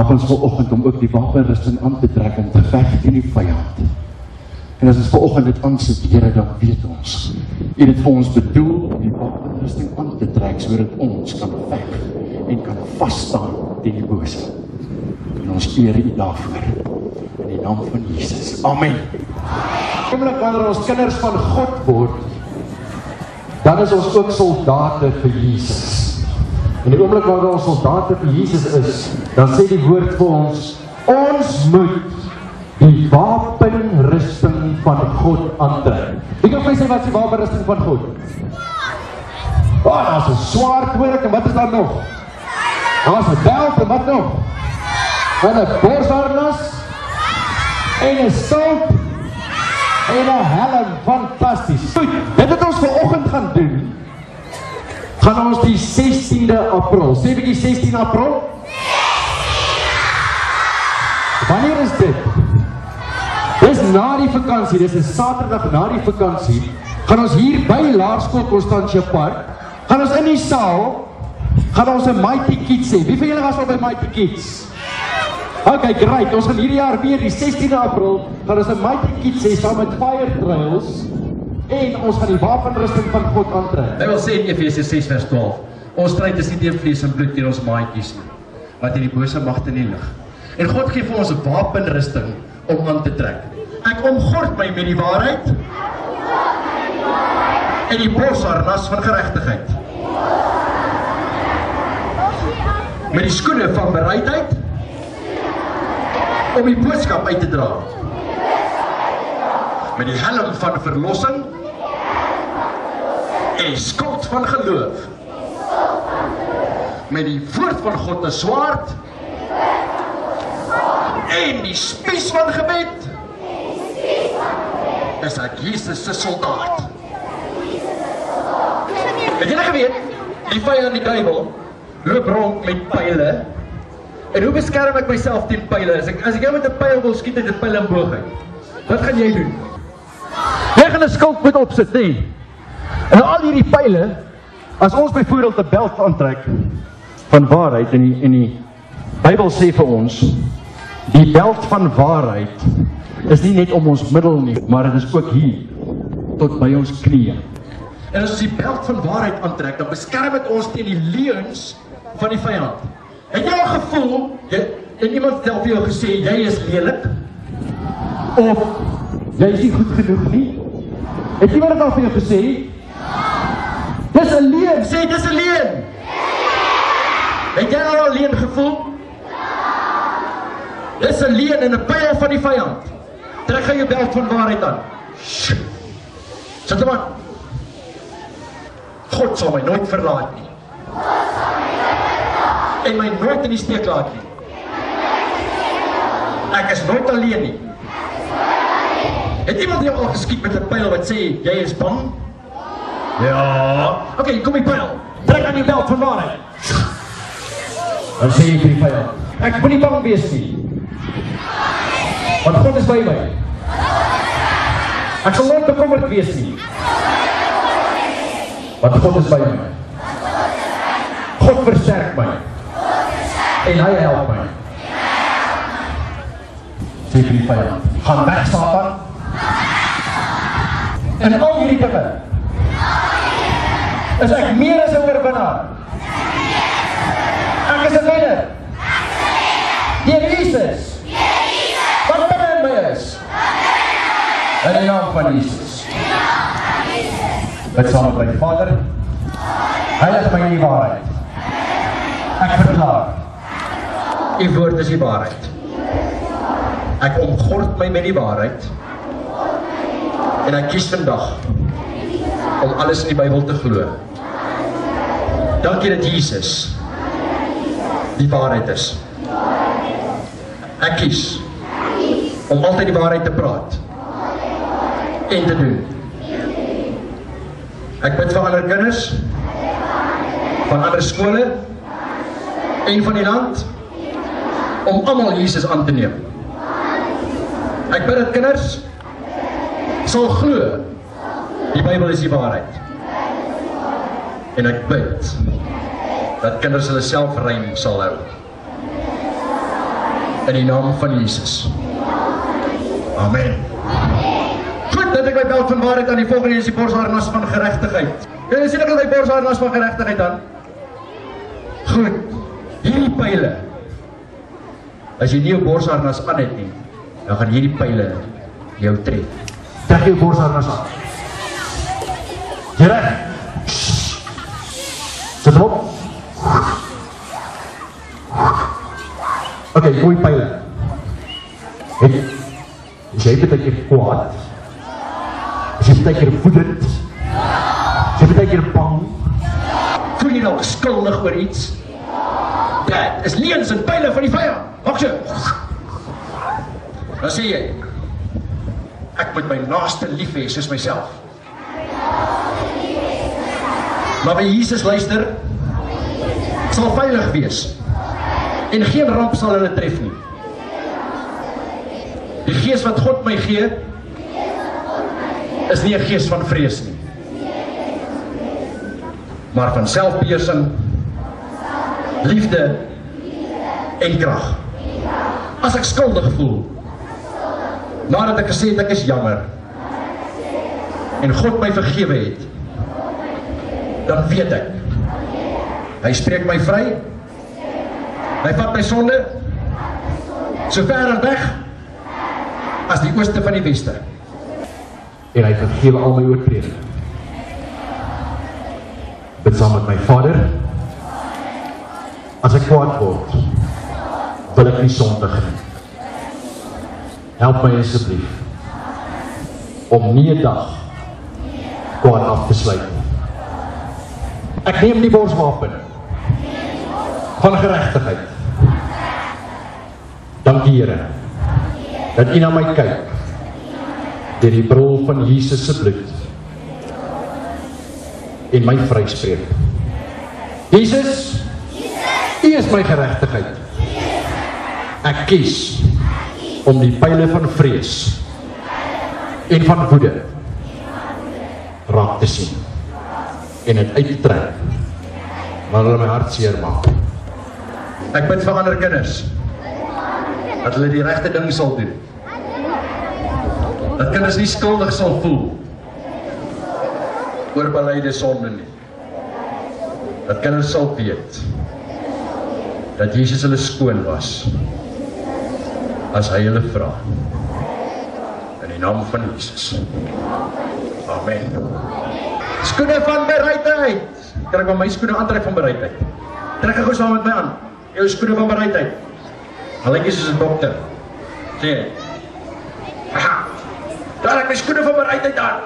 Help ons vanoggend om ook die wapenrusting aan te trek om te veg teen die vyand. En as ons vanoggend dit aansit, Here, dan weet ons, U het vir ons bedoel om die wapenrusting aan te trek, sodat ons kan veg en kan vasstaan teen die bose. En ons eer U daarvoor, in die naam van Jesus. Amen. Wanneer ons kinders van God word, dan is ons ook soldate vir Jesus. En die oomblik wanneer ons soldate vir Jesus is, dan sê die woord vir ons, ons moet die wapenrusting van God aantrek. Wie kan vir my sê wat is die wapenrusting van God? Daar is 'n swaard hoor ek, en wat is daar nog? Daar is 'n beld, en wat nog? En 'n borsharnas, en 'n skild, en 'n helm. Fantasties. Goed, dit wat ons vanoggend gaan doen, gaan ons die 16de April. Sê bietjie 16 April? Wanneer is dit? Dis na die vakansie, dis 'n Saterdag na die vakansie, gaan ons hier by Laerskool Constantia Park, gaan ons in die saal, gaan ons 'n Mighty Kids hê. Wie van julle was al by Mighty Kids? Okay, great, ons gaan hierdie jaar weer, die 16de April, gaan ons 'n Mighty Kids hê, saam met Fire Trails, en ons gaan die wapenrusting van God aantrek. Hy wil sê in Efesiërs 6 vers 12, ons stryd is nie teen vlees en bloed teen ons maatjies nie, maar teen die bose magte in die lig. En God gee vir ons 'n wapenrusting om aan te trek. Ek omgord my met die waarheid en die borsharnas van geregtigheid. Met die skoene van bereidheid om die boodskap uit te dra. Met die helm van verlossing en die skild van geloof. Met die woord van God 'n swaard en die spies van gebed. Is ek Jesus se soldaat. Het julle geweet, die vyand die duiwel loop rond met pyle. En hoe beskerm ek myself teen pyle? As ek jou met 'n pyl wil skiet, het 'n pyl en boog uit. Wat gaan jy doen? Jy gaan 'n skild moet opsit, nee. En al hierdie pyle, as ons byvoorbeeld 'n beld aantrek van waarheid, en die Bybel sê vir ons, die beld van waarheid is nie net om ons middel nie, maar dit is ook hier, tot by ons knieë. En as ons die beld van waarheid aantrek, dan beskerm dit ons teen die leuns van die vyand. Het jy al gevoel, en iemand het vir jou gesê, jy is lelik? Of, jy is nie goed genoeg nie? Het iemand het al vir jou gesê? Dis 'n leuen, sê dis 'n leuen. Het jy al 'n leuen gevoel? Dis 'n leuen en 'n pyl van die vyand. Trek jy jou beld van waarheid aan. Sit hom aan. God sal my nooit verlaat nie. En my nooit in die steek laat nie. Ek is nooit alleen nie. Het iemand jou al geskiet met 'n pyl wat sê, jy is bang? Ja. Oké, kom die pyl. Trek aan die beld van waarheid. Dan sê jy vir die vyand, ek moet nie bang wees nie. Want God is by my. Ek sal nooit bekommerd wees nie. Want God is by my. God versterk my. En hy help my. Sê vir die vyand, gaan weg Satan. En al hierdie dinge is ek meer as 'n oorwinnaar. Ek is 'n wenner. Deur Jesus. Wat binne in my is. In die naam van Jesus. Bid saam met my Vader. Heilig my in die waarheid. Ek verklaar. U woord is die waarheid. Ek omgord my met die waarheid. En ek kies vandag om alles in die Bybel te glo. Dankie dat Jesus die waarheid is. Ek kies om altyd die waarheid te praat en te doen. Ek bid vir ander kinders, van ander skole en van die land, om almal Jesus aan te neem. Ek bid dat kinders sal glo, die Bybel is die waarheid. En ek bid dat kinders hulle self rein sal hou. In die naam van Jesus. Amen. Goed, dat ek my beld van waarheid aan die volgende is die borsharnas van geregtigheid. Jy sien ek al die borsharnas van geregtigheid aan? Goed, hierdie pyle. As jy nie jou borsharnas aan het nie, dan gaan hierdie pyle jou tref. Trek jou borsharnas aan. Jy reg. Sit hom op. Ok, gooi pyle. Is jy baie keer kwaad? Is jy baie keer woedend? Is jy baie keer bang? Voel jy nou skuldig oor iets? Dit is leuns en pyle van die vyand. Wag so. Dan sê jy, ek moet my naaste lief hê soos myself. Maar by Jesus luister, sal veilig wees. En geen ramp sal hulle tref nie. Die gees wat God my gee, is nie 'n gees van vrees nie, maar van selfbeheersing, liefde en krag. As ek skuldig voel, nadat ek gesê het ek is jammer, en God my vergewe het, dan weet ek, hy spreek my vry, hy vat my sonde, so ver weg, as die ooste van die weste. En hy vergewe al my oortredinge. Bid saam met my Vader, as ek kwaad word, wil ek nie sondig nie. Help my asseblief, om nie 'n dag kwaad af te sluit nie. Ek neem die borswapen van geregtigheid. Dankie Here, dat U na my kyk, deur die bril van Jesus se bloed, en my vryspreek. Jesus, U is my geregtigheid. Ek kies om die pyle van vrees en van woede raak te sien en dit uit te trek waar hulle my hart seer maak. Ek bid vir ander kinders dat hulle die regte ding sal doen, dat kinders nie skuldig sal voel oor belyde sonde nie, dat kinders sal weet dat Jesus hulle skoon was as hy hulle vra, in die naam van Jesus. Amen. Skoene van bereidheid. Kan ek maar my skoene aantrek van bereidheid? Trek ek gou saam met my aan. Jou skoene van bereidheid. Al lyk jy soos 'n dokter. Sê jy? Aha. Trek my skoene van bereidheid aan.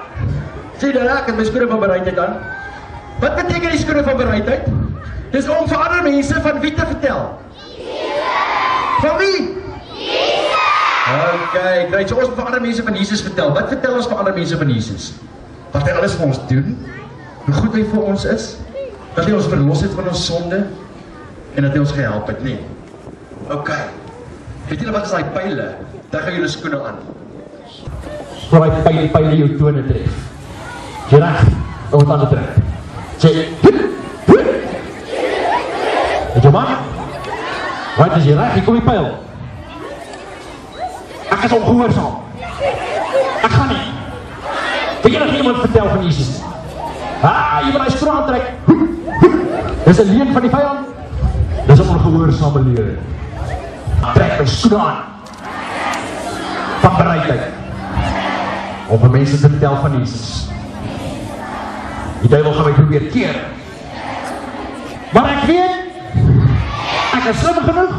Sê jy, ek het my skoene van bereidheid aan. Wat beteken die skoene van bereidheid? Dis om vir ander mense van wie te vertel. Van wie? Ok, kijk, so ons vir ander mense van Jesus vertel. Wat vertel ons vir ander mense van Jesus? Wat hy alles vir ons doen? Hoe goed hy vir ons is? Dat hy ons verlos het van ons sonde? En dat hy ons gehelp het, nee. Ok. Weet julle wat is die pyle? Dan gaan julle skoene aan. Voor die pyle jou tone tref. Jy reg, om het aan te trek. Sê, het jou man? Wat is jy reg, hier kom die pyl. Ek is ongehoorsaam. Ek gaan nie. Wil jy nog iemand vertel van Jesus? Jy wil hy skoene aantrek. Dis 'n leuen van die vyand. Dis 'n ongehoorsame leuen. Trek my skoene aan. Van bereidheid. Om vir mense te vertel van Jesus. Die duiwel gaan my probeer keer. Maar ek weet, ek is slim genoeg.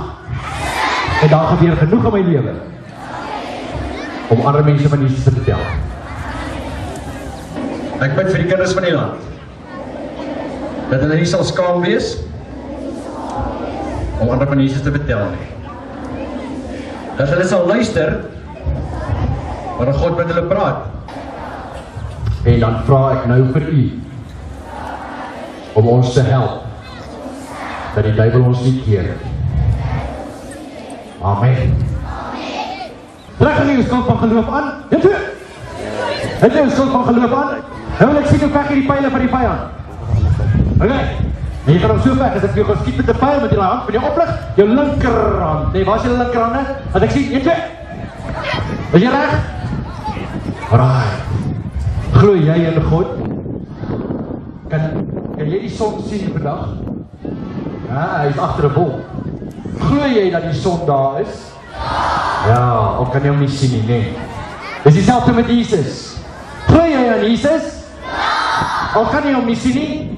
En daar gebeur genoeg in my lewe. Om ander mense van Jesus te vertel. Ek bid vir die kinders van die land, dat hulle nie sal skaam wees om ander van Jesus te vertel nie. Dat hulle sal luister wanneer God met hulle praat. En dan vra ek nou vir u om ons te help dat die duiwel ons nie keer. Amen. Trek nie jou skuld van geloof aan. Dit toe. Het jy jou skuld van geloof aan? Nou wil ek sien hoe veg jy die pyle van die vyand. Ok. En jy gaan hom so veg, as ek jou gaan skiet met 'n pyl met jou hand, met jou oplig, jou linkerhand. Nee, waar is jou linkerhande? As ek sien, 1, 2. Is jy reg? Right. Glo jy in God? Kan jy die son sien vandag? Ja, hy is agter 'n wolk. Glo jy dat die son daar is? Ja, al kan jy hom nie sien nie, nee. Dis dieselfde met Jesus. Glo jy aan Jesus? Al kan jy hom nie sien nie?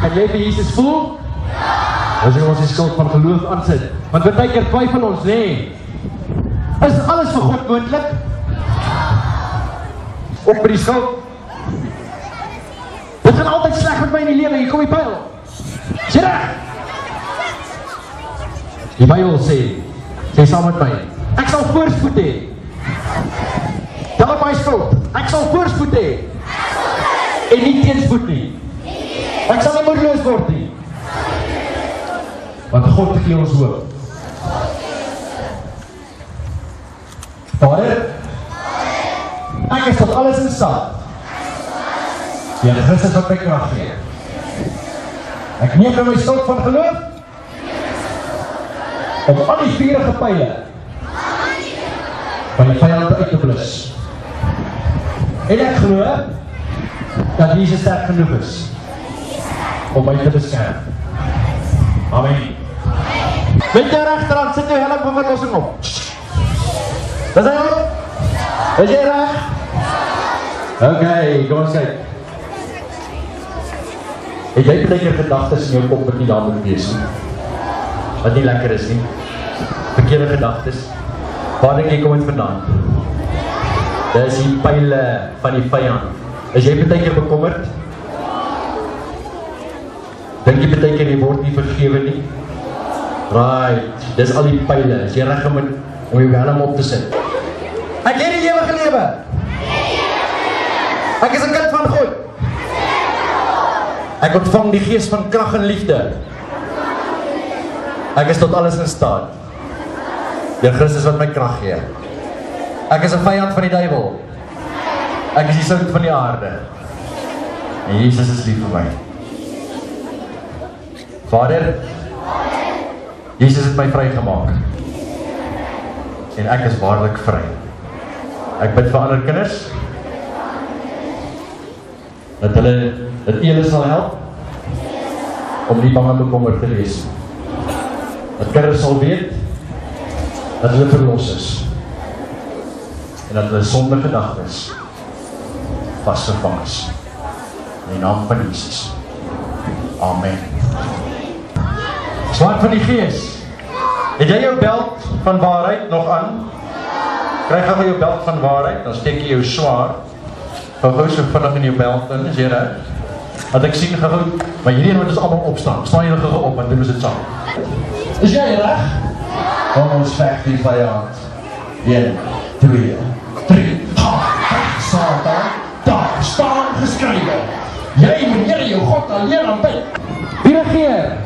Kan jy vir Jesus voel? As jy ons die skuld van geloof aansit. Want baie keer twyfel ons, nee. Is alles vir God moontlik? Op by die skuld. Dit gaan altyd sleg met my in die lewe, hier kom die pyl. Sê reg! Die Bybel sê saam met my, ek sal voorspoed hê. Tel op my skuld, ek sal voorspoed hê. En nie teenspoed nie. Ek sal nie moedeloos word nie. Want God gee ons hoop. Vader, ek is tot alles in staat. Ja, Christus wat my krag gee. Ek neem aan my skuld van geloof om al die vurige pyle van die vyand uit te blus. En ek glo dat Jesus sterk genoeg is om my te beskerm. Amen. Met jou regterhand sit jou helm van verlossing op. Is hy op? Is jy reg? Ok, kom ons kyk. Het jy baie keer gedagtes in jou kop wat nie daar moet wees nie? Wat nie lekker is nie? Verkeerde gedagtes? Waar dink jy kom het vandaan? Dit is die pyle van die vyand. Is jy baie keer bekommerd? Dink jy baie keer jy word nie vergewe nie? Right, dis al die pyle. Is jy reg om jou helm op te sit? Ek het die ewige lewe. Ek is 'n kind van God. Ek ontvang die gees van krag en liefde. Ek is tot alles in staat. Deur Christus wat my krag gee. Ek is 'n vyand van die duiwel. Ek is die sout van die aarde. En Jesus is lief vir my. Vader, Jesus het my vrygemaak. En ek is waarlik vry. Ek bid vir ander kinders dat julle sal help om nie bang en bekommerd te wees. Dat kinders sal weet dat hulle verlos is en dat hulle sonder gedagtes vasgevang is. In die naam van Jesus. Amen. Swaard van die Gees. Het jy jou beld van waarheid nog aan? Krijg jy jou beld van waarheid, dan steek jy jou swaard. Gou so vinnig in jou beld in, is jy reg? Dat ek sien gou, maar hierdie moet ons allemaal opstaan. Staan julle gou op, en doen ons dit saam. Is jy reg? Kom ons veg die vyand. 1, 2, 3. Satan, daar staan geskrywe. Jy moet Here jou God alleen aanbid. Wie regeer?